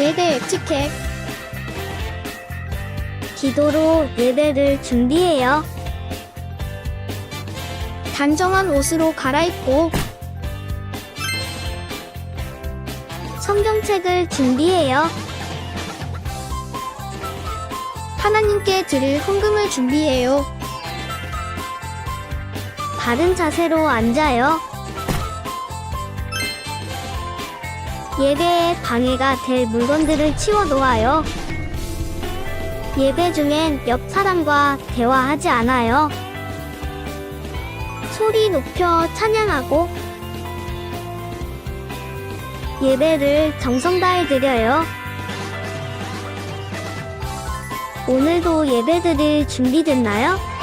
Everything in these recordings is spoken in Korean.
예배 에티켓. 기도로 예배를 준비해요. 단정한 옷으로 갈아입고 성경책을 준비해요. 하나님께 드릴 헌금을 준비해요. 바른 자세로 앉아요. 예배에 방해가 될 물건들을 치워 놓아요. 예배 중엔 옆 사람과 대화하지 않아요. 소리 높여 찬양하고 예배를 정성 다해 드려요. 오늘도 예배드릴 준비됐나요?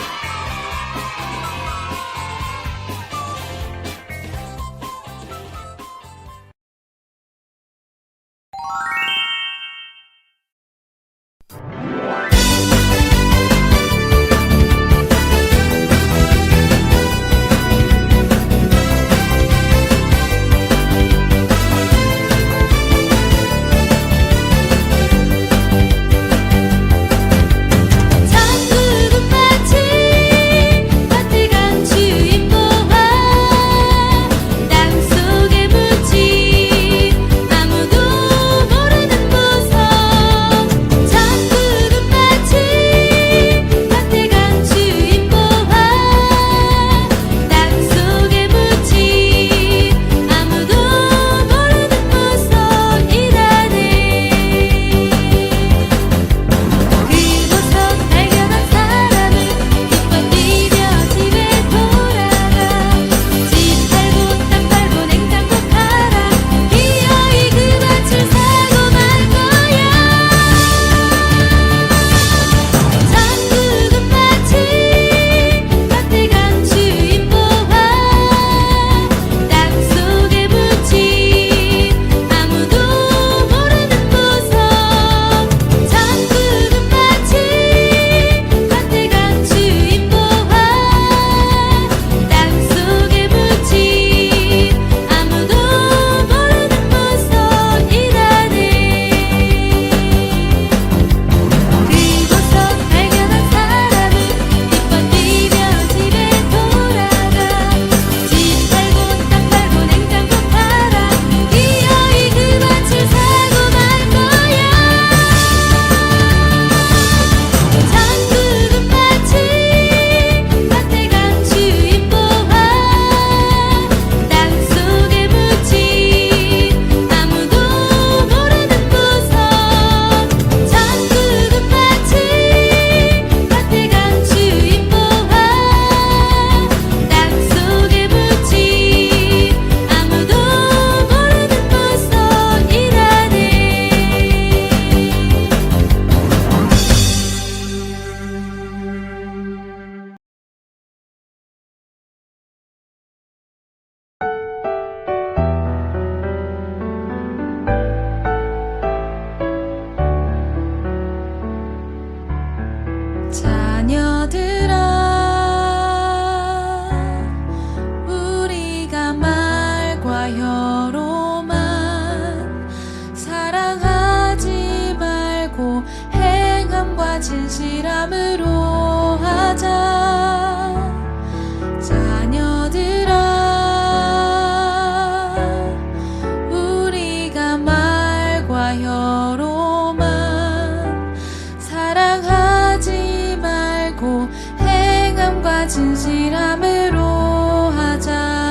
진실함으로 하자. 자녀들아, 우리가 말과 혀로만 사랑하지 말고 행함과 진실함으로 하자.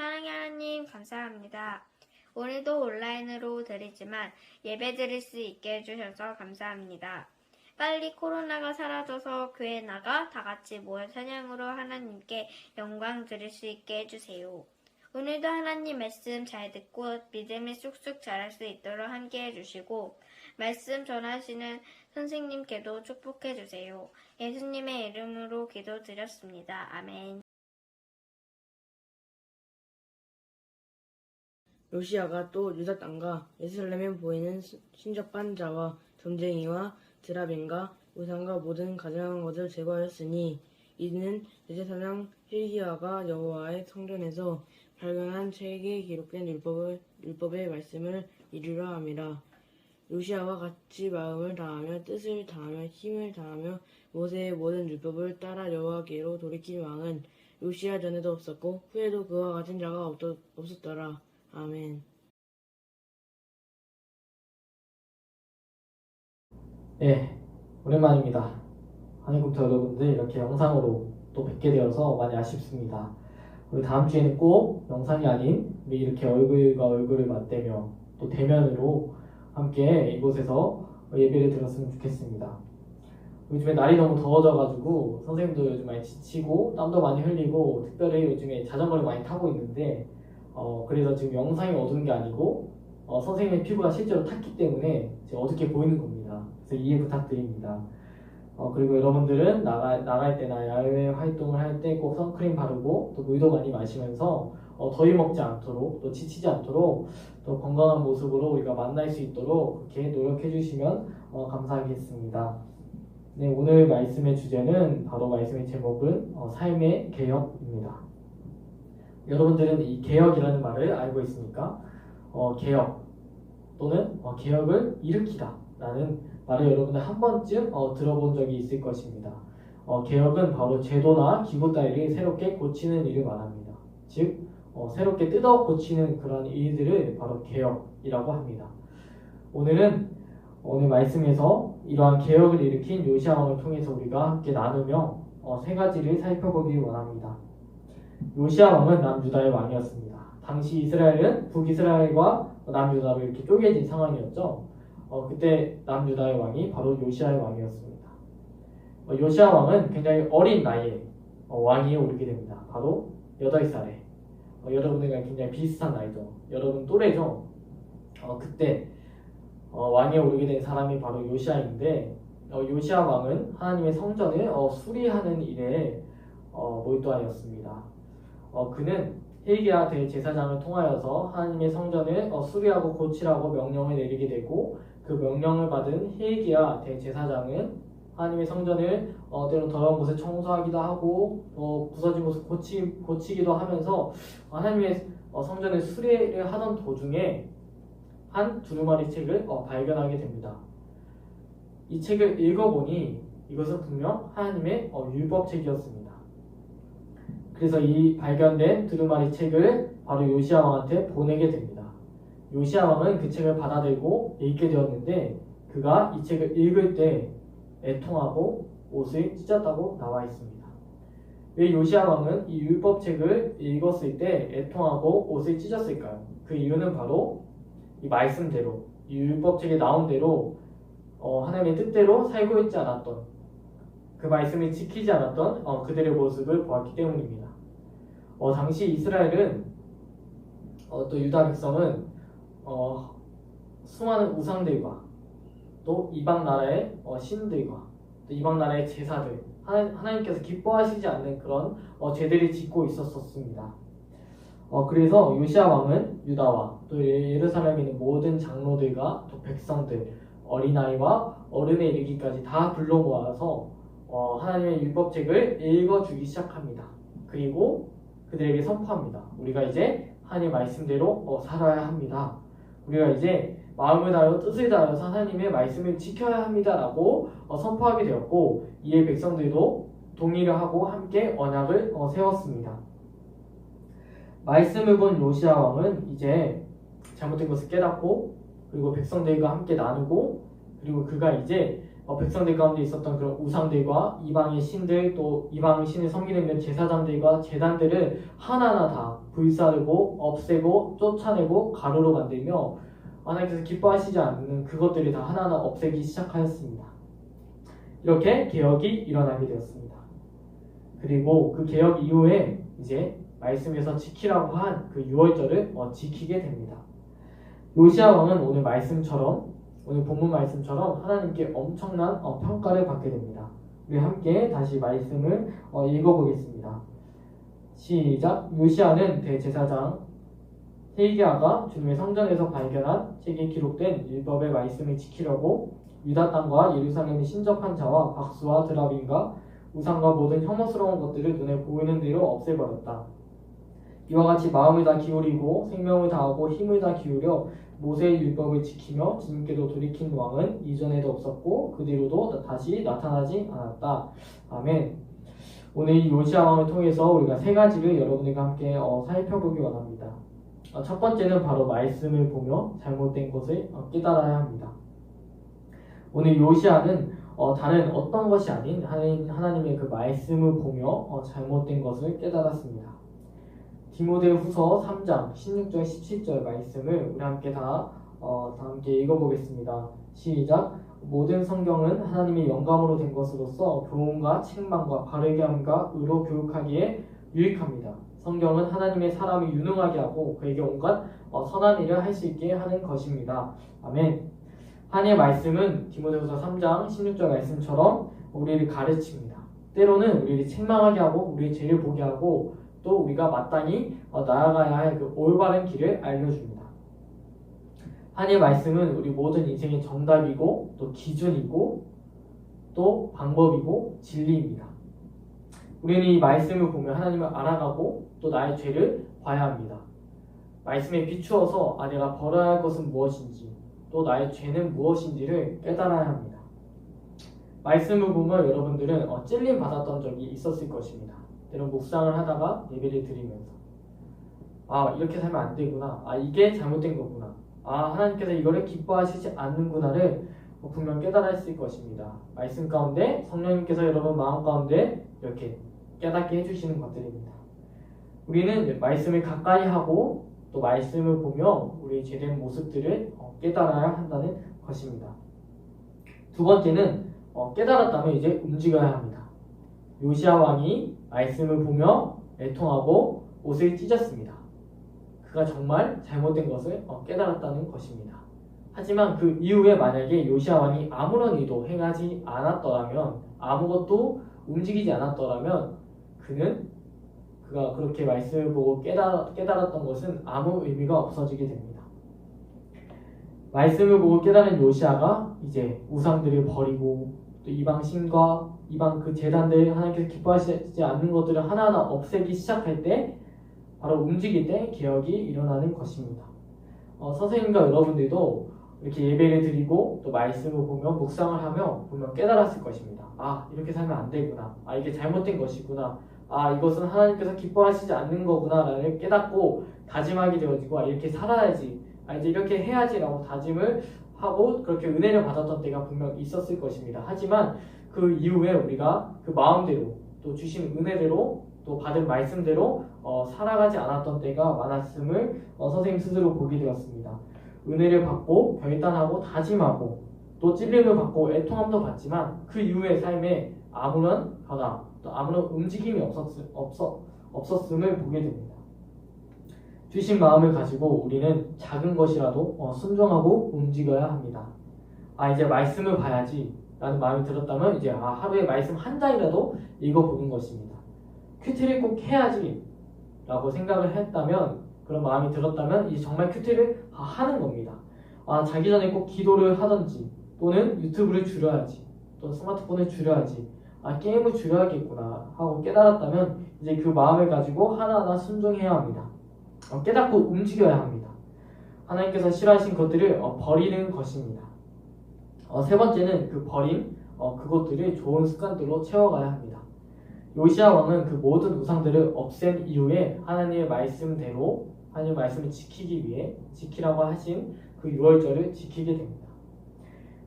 사랑의 하나님 감사합니다. 오늘도 온라인으로 드리지만 예배 드릴 수 있게 해주셔서 감사합니다. 빨리 코로나가 사라져서 교회 나가 다 같이 모여 찬양으로 하나님께 영광 드릴 수 있게 해주세요. 오늘도 하나님 말씀 잘 듣고 믿음이 쑥쑥 자랄 수 있도록 함께 해주시고 말씀 전하시는 선생님께도 축복해 주세요. 예수님의 이름으로 기도드렸습니다. 아멘. 요시야가 또 유다 땅과 예루살렘에 보이는 신접한 자와 점쟁이와 드라벤과 우상과 모든 가증한 것을 제거하였으니 이는 대제사장 hil기야가 여호와의 성전에서 발견한 책에 기록된 율법의 말씀을 이루려 함이라. 요시야와 같이 마음을 다하며 뜻을 다하며 힘을 다하며 모세의 모든 율법을 따라 여호와께로 돌이킨 왕은 요시야 전에도 없었고 후에도 그와 같은 자가 없었더라. 아멘. 네, 오랜만입니다. 한국부터 여러분들 이렇게 영상으로 또 뵙게 되어서 많이 아쉽습니다. 우리 다음 주에는 꼭 영상이 아닌 우리 이렇게 얼굴과 얼굴을 맞대며 또 대면으로 함께 이곳에서 예배를 드렸으면 좋겠습니다. 요즘에 날이 너무 더워져가지고 선생님도 요즘 많이 지치고 땀도 많이 흘리고 특별히 요즘에 자전거를 많이 타고 있는데 그래서 지금 영상이 어두운 게 아니고 선생님의 피부가 실제로 탔기 때문에 지금 어둡게 보이는 겁니다. 그래서 이해 부탁드립니다. 그리고 여러분들은 나갈 때나 야외 활동을 할 때 꼭 선크림 바르고 또 물도 많이 마시면서 더위 먹지 않도록 또 지치지 않도록 또 건강한 모습으로 우리가 만날 수 있도록 그렇게 노력해 주시면 감사하겠습니다. 네, 오늘 말씀의 주제는 바로 말씀의 제목은 삶의 개혁입니다. 여러분들은 이 개혁이라는 말을 알고 있습니까? 개혁 또는 개혁을 일으키다 라는 말을 여러분들 한 번쯤 들어본 적이 있을 것입니다. 개혁은 바로 제도나 기구 따위를 새롭게 고치는 일을 말합니다. 즉 새롭게 뜯어 고치는 그런 일들을 바로 개혁이라고 합니다. 오늘 말씀에서 이러한 개혁을 일으킨 요시야 왕을 통해서 우리가 함께 나누며 세 가지를 살펴보기 원합니다. 요시야 왕은 남유다의 왕이었습니다. 당시 이스라엘은 북이스라엘과 남유다로 이렇게 쪼개진 상황이었죠. 그때 남유다의 왕이 바로 요시야의 왕이었습니다. 요시야 왕은 굉장히 어린 나이에 왕위에 오르게 됩니다. 바로 8살에. 여러분들과 굉장히 비슷한 나이죠. 여러분 또래죠. 그때 왕위에 오르게 된 사람이 바로 요시야인데 요시야 왕은 하나님의 성전을 수리하는 일에 몰두하였습니다. 그는 hil기야 대제사장을 통하여서 하나님의 성전을 수리하고 고치라고 명령을 내리게 되고 그 명령을 받은 hil기야 대제사장은 하나님의 성전을 때론 더러운 곳을 청소하기도 하고 부서진 곳을 고치기도 하면서 하나님의 성전을 수리를 하던 도중에 한 두루마리 책을 발견하게 됩니다. 이 책을 읽어보니 이것은 분명 하나님의 율법책이었습니다. 그래서 이 발견된 두루마리 책을 바로 요시야 왕한테 보내게 됩니다. 요시야 왕은 그 책을 받아들고 읽게 되었는데 그가 이 책을 읽을 때 애통하고 옷을 찢었다고 나와 있습니다. 왜 요시야 왕은 이 율법책을 읽었을 때 애통하고 옷을 찢었을까요? 그 이유는 바로 이 말씀대로, 이 율법책에 나온 대로 하나님의 뜻대로 살고 있지 않았던, 그 말씀을 지키지 않았던 그들의 모습을 보았기 때문입니다. 당시 이스라엘은 또 유다 백성은 수많은 우상들과 또 이방 나라의 신들과 또 이방 나라의 제사들, 하나님께서 기뻐하시지 않는 그런 죄들을 짓고 있었습니다. 그래서 요시야 왕은 유다와 또 예루살렘에 있는 모든 장로들과 또 백성들, 어린아이와 어른에 이르기까지 다 불러 모아서 하나님의 율법책을 읽어주기 시작합니다. 그리고 그들에게 선포합니다. 우리가 이제 하나님의 말씀대로 살아야 합니다. 우리가 이제 마음을 다하여 뜻을 다하여서 하나님의 말씀을 지켜야 합니다라고 선포하게 되었고 이에 백성들도 동의를 하고 함께 언약을 세웠습니다. 말씀을 본 요시야 왕은 이제 잘못된 것을 깨닫고 그리고 백성들과 함께 나누고 그리고 그가 이제 백성들 가운데 있었던 그런 우상들과 이방의 신들, 또 이방 신을 섬기는 그 제사장들과 제단들을 하나하나 다 불사르고 없애고 쫓아내고 가루로 만들며 하나님께서 기뻐하시지 않는 그것들을 다 하나하나 없애기 시작하였습니다. 이렇게 개혁이 일어나게 되었습니다. 그리고 그 개혁 이후에 이제 말씀에서 지키라고 한 그 유월절을 지키게 됩니다. 요시야 왕은 오늘 본문 말씀처럼 하나님께 엄청난 평가를 받게 됩니다. 우리 함께 다시 말씀을 읽어보겠습니다. 시작. 요시야는 대제사장 hilki야가 주님의 성전에서 발견한 책에 기록된 율법의 말씀을 지키려고 유다 땅과 예루살렘에 신접한 자와 박수와 드라빔과 우상과 모든 혐오스러운 것들을 눈에 보이는 대로 없애버렸다. 이와 같이 마음을 다 기울이고 생명을 다하고 힘을 다 기울여 모세의 율법을 지키며 주님께로 돌이킨 왕은 이전에도 없었고 그 뒤로도 다시 나타나지 않았다. 아멘. 오늘 이 요시야 왕을 통해서 우리가 세 가지를 여러분들과 함께 살펴보기 원합니다. 첫 번째는 바로 말씀을 보며 잘못된 것을 깨달아야 합니다. 오늘 요시야는 다른 어떤 것이 아닌 하나님의 그 말씀을 보며 잘못된 것을 깨달았습니다. 디모데후서 3장 16절 17절 말씀을 우리 함께 다 함께 읽어보겠습니다. 시작. 모든 성경은 하나님의 영감으로 된 것으로서 교훈과 책망과 바르게 함과 의로 교육하기에 유익합니다. 성경은 하나님의 사람이 유능하게 하고 그에게 온갖 선한 일을 할 수 있게 하는 것입니다. 아멘. 하나님의 말씀은 디모데후서 3장 16절 말씀처럼 우리를 가르칩니다. 때로는 우리를 책망하게 하고 우리의 죄를 보게 하고 또 우리가 마땅히 나아가야 할 그 올바른 길을 알려줍니다. 하나님의 말씀은 우리 모든 인생의 정답이고 또 기준이고 또 방법이고 진리입니다. 우리는 이 말씀을 보며 하나님을 알아가고 또 나의 죄를 봐야 합니다. 말씀에 비추어서 내가 벌어야 할 것은 무엇인지 또 나의 죄는 무엇인지를 깨달아야 합니다. 말씀을 보면 여러분들은 찔림 받았던 적이 있었을 것입니다. 때론 묵상을 하다가 예배를 드리면서 이렇게 살면 안 되구나, 이게 잘못된 거구나, 하나님께서 이거를 기뻐하시지 않는구나를 분명 깨달았을 것입니다. 말씀 가운데 성령님께서 여러분 마음 가운데 이렇게 깨닫게 해주시는 것들입니다. 우리는 말씀을 가까이 하고 또 말씀을 보며 우리의 죄된 모습들을 깨달아야 한다는 것입니다. 두 번째는 깨달았다면 이제 움직여야 합니다. 요시야 왕이 말씀을 보며 애통하고 옷을 찢었습니다. 그가 정말 잘못된 것을 깨달았다는 것입니다. 하지만 그 이후에 만약에 요시야 왕이 아무런 일도 행하지 않았더라면, 아무것도 움직이지 않았더라면 그가 그렇게 말씀을 보고 깨달았던 것은 아무 의미가 없어지게 됩니다. 말씀을 보고 깨달은 요시야가 이제 우상들을 버리고 또 이방 신과 이방 그 제단들, 하나님께서 기뻐하시지 않는 것들을 하나하나 없애기 시작할 때, 바로 움직일 때 개혁이 일어나는 것입니다. 선생님과 여러분들도 이렇게 예배를 드리고 또 말씀을 보며 묵상을 하며 보면 깨달았을 것입니다. 이렇게 살면 안 되구나, 이게 잘못된 것이구나, 이것은 하나님께서 기뻐하시지 않는 거구나 라는 깨닫고 다짐하게 되어지고 이렇게 살아야지, 이제 이렇게 해야지라고 다짐을 하고 그렇게 은혜를 받았던 때가 분명 있었을 것입니다. 하지만 그 이후에 우리가 그 마음대로 또 주신 은혜대로 또 받은 말씀대로 살아가지 않았던 때가 많았음을 선생님 스스로 보게 되었습니다. 은혜를 받고 결단하고 다짐하고 또 찔림을 받고 애통함도 받지만 그 이후의 삶에 아무런 변화 또 아무런 움직임이 없었음을 보게 됩니다. 주신 마음을 가지고 우리는 작은 것이라도 순종하고 움직여야 합니다. 이제 말씀을 봐야지 라는 마음이 들었다면 이제 하루에 말씀 한 장이라도 읽어보는 것입니다. 큐티를 꼭 해야지 라고 생각을 했다면, 그런 마음이 들었다면 이제 정말 큐티를 하는 겁니다. 자기 전에 꼭 기도를 하든지 또는 유튜브를 줄여야지 또 스마트폰을 줄여야지 게임을 줄여야겠구나 하고 깨달았다면 이제 그 마음을 가지고 하나하나 순종해야 합니다. 깨닫고 움직여야 합니다. 하나님께서 싫어하신 것들을 버리는 것입니다. 세 번째는 그 버린 그것들을 좋은 습관들로 채워가야 합니다. 요시야 왕은 그 모든 우상들을 없앤 이후에 하나님의 말씀대로 하나님의 말씀을 지키기 위해 지키라고 하신 그 유월절을 지키게 됩니다.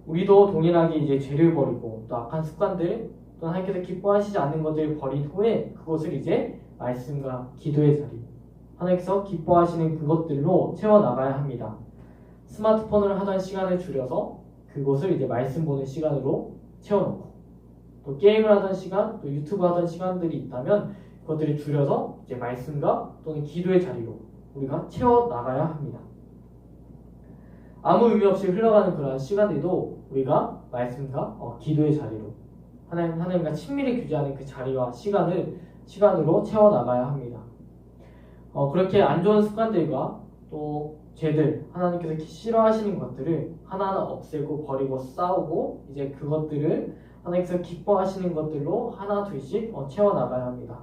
우리도 동일하게 이제 죄를 버리고 또 악한 습관들 또 하나님께서 기뻐하시지 않는 것들을 버린 후에 그것을 이제 말씀과 기도의 자리, 하나님께서 기뻐하시는 그것들로 채워나가야 합니다. 스마트폰을 하던 시간을 줄여서 그것을 이제 말씀 보는 시간으로 채워놓고, 또 게임을 하던 시간, 또 유튜브 하던 시간들이 있다면 그것들을 줄여서 이제 말씀과 또는 기도의 자리로 우리가 채워나가야 합니다. 아무 의미 없이 흘러가는 그러한 시간에도 우리가 말씀과 기도의 자리로 하나님과 친밀히 교제하는 그 자리와 시간으로 채워나가야 합니다. 그렇게 안 좋은 습관들과 또 죄들, 하나님께서 싫어하시는 것들을 하나하나 없애고 버리고 싸우고 이제 그것들을 하나님께서 기뻐하시는 것들로 하나 둘씩 채워나가야 합니다.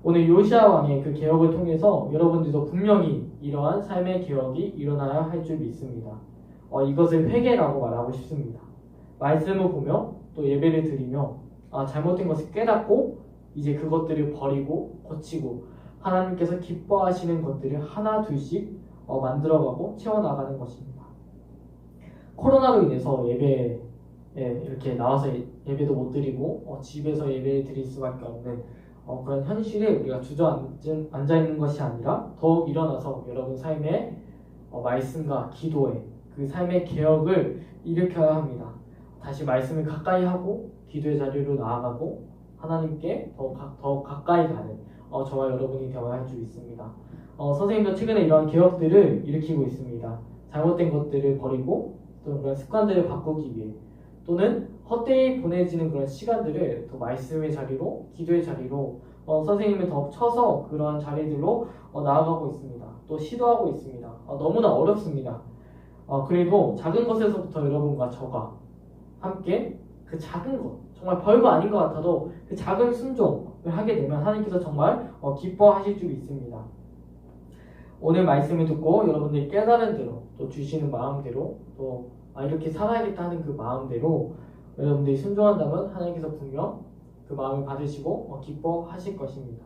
오늘 요시야 왕의 그 개혁을 통해서 여러분들도 분명히 이러한 삶의 개혁이 일어나야 할 줄 믿습니다. 이것을 회개라고 말하고 싶습니다. 말씀을 보며 또 예배를 드리며 잘못된 것을 깨닫고 이제 그것들을 버리고 고치고 하나님께서 기뻐하시는 것들을 하나 둘씩 만들어가고 채워나가는 것입니다. 코로나로 인해서 예배에 이렇게 나와서 예배도 못 드리고 집에서 예배를 드릴 수밖에 없는 그런 현실에 우리가 주저앉아 있는 것이 아니라 더욱 일어나서 여러분 삶의 말씀과 기도에 그 삶의 개혁을 일으켜야 합니다. 다시 말씀을 가까이 하고 기도의 자리로 나아가고 하나님께 더 가까이 가는 저와 여러분이 되어야 할 줄 믿습니다. 선생님도 최근에 이러한 개혁들을 일으키고 있습니다. 잘못된 것들을 버리고 또 그런 습관들을 바꾸기 위해 또는 헛되이 보내지는 그런 시간들을 또 말씀의 자리로 기도의 자리로 선생님을 더 쳐서 그러한 자리들로 나아가고 있습니다. 또 시도하고 있습니다. 너무나 어렵습니다. 그리고 작은 것에서부터 여러분과 저가 함께 그 작은 것, 정말 별거 아닌 것 같아도 그 작은 순종을 하게 되면 하나님께서 정말 기뻐하실 줄 믿습니다. 오늘 말씀을 듣고 여러분들이 깨달은 대로 또 주시는 마음대로 또 이렇게 살아야겠다 하는 그 마음대로 여러분들이 순종한다면 하나님께서 분명 그 마음을 받으시고 기뻐하실 것입니다.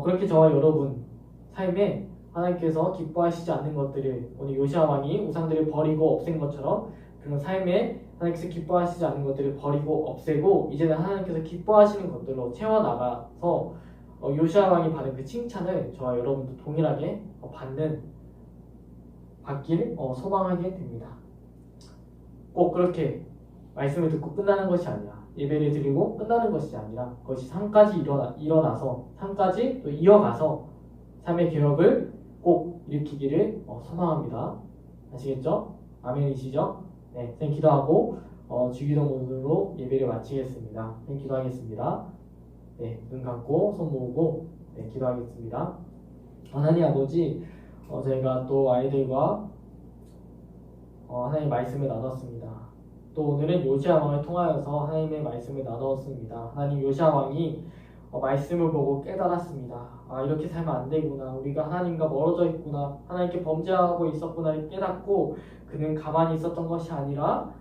그렇게 저와 여러분 삶에 하나님께서 기뻐하시지 않는 것들을 오늘 요시야 왕이 우상들을 버리고 없앤 것처럼 그런 삶에 하나님께서 기뻐하시지 않는 것들을 버리고 없애고 이제는 하나님께서 기뻐하시는 것들로 채워나가서 요시야 왕이 받은 그 칭찬을 저와 여러분도 동일하게 받길 소망하게 됩니다. 꼭 그렇게 말씀을 듣고 끝나는 것이 아니라 예배를 드리고 끝나는 것이 아니라 그것이 삶까지 일어나서 삶까지 또 이어가서 삶의 개혁을 꼭 일으키기를 소망합니다. 아시겠죠? 아멘이시죠? 네, 선생님 기도하고 주기도문으로 예배를 마치겠습니다. 선생님 기도하겠습니다. 네, 눈 감고 손 모으고 기도하겠습니다. 하나님 아버지, 저희가 또 아이들과 하나님의 말씀을 나눴습니다. 또 오늘은 요시야 왕을 통하여서 하나님의 말씀을 나누었습니다. 하나님 요시야 왕이 말씀을 보고 깨달았습니다. 이렇게 살면 안 되구나. 우리가 하나님과 멀어져 있구나. 하나님께 범죄하고 있었구나를 깨닫고 그는 가만히 있었던 것이 아니라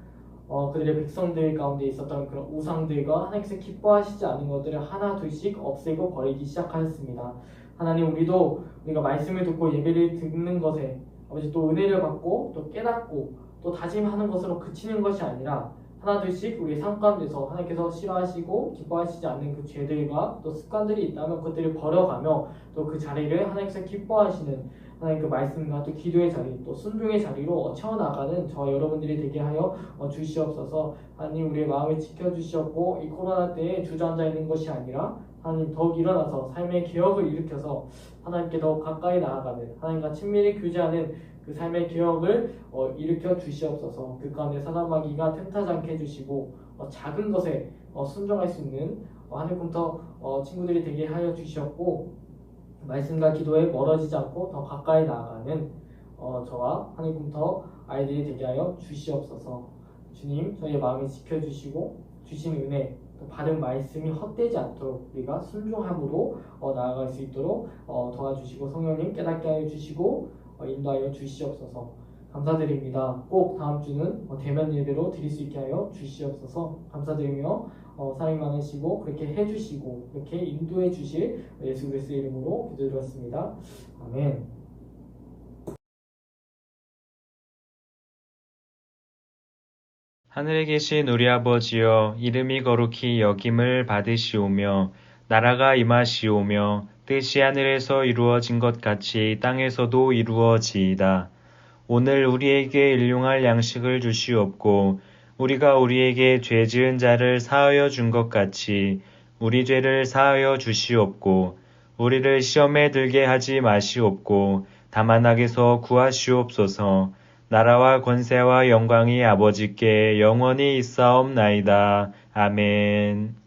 그들의 백성들 가운데 있었던 그런 우상들과 하나님께서 기뻐하시지 않은 것들을 하나 둘씩 없애고 버리기 시작하였습니다. 하나님 우리가 말씀을 듣고 예배를 듣는 것에 아버지 또 은혜를 받고 또 깨닫고 또 다짐하는 것으로 그치는 것이 아니라 하나 둘씩 우리의 삶 가운데서 하나님께서 싫어하시고 기뻐하시지 않는 그 죄들과 또 습관들이 있다면 그것들을 버려가며 또 그 자리를 하나님께서 기뻐하시는 하나님 그 말씀과 또 기도의 자리 또 순종의 자리로 채워나가는 저와 여러분들이 되게 하여 주시옵소서. 하나님 우리의 마음을 지켜주시옵고 이 코로나 때에 주저앉아 있는 것이 아니라 하나님 더욱 일어나서 삶의 개혁을 일으켜서 하나님께 더욱 가까이 나아가는 하나님과 친밀히 교제하는 그 삶의 개혁을 일으켜 주시옵소서. 그 가운데 사단마귀가 틈타지 않게 해주시고 작은 것에 순종할 수 있는 하늘꿈터 친구들이 되게 하여 주시옵고 말씀과 기도에 멀어지지 않고 더 가까이 나아가는 저와 하늘꿈터 아이들이 되게 하여 주시옵소서. 주님 저희의 마음을 지켜주시고 주신 은혜 또 받은 말씀이 헛되지 않도록 우리가 순종함으로 나아갈 수 있도록 도와주시고 성령님 깨닫게 하여 주시고 인도하여 주시옵소서. 감사드립니다. 꼭 다음 주는 대면 예배로 드릴 수 있게 하여 주시옵소서. 감사드리며 사랑 많으시고 그렇게 해주시고 그렇게 인도해 주실 예수 그리스도의 이름으로 기도드렸습니다. 아멘. 하늘에 계신 우리 아버지여, 이름이 거룩히 여김을 받으시오며 나라가 임하시오며 뜻이 하늘에서 이루어진 것 같이 땅에서도 이루어지이다. 오늘 우리에게 일용할 양식을 주시옵고 우리가 우리에게 죄 지은 자를 사하여 준 것 같이 우리 죄를 사하여 주시옵고 우리를 시험에 들게 하지 마시옵고 다만 악에서 구하시옵소서. 나라와 권세와 영광이 아버지께 영원히 있사옵나이다. 아멘.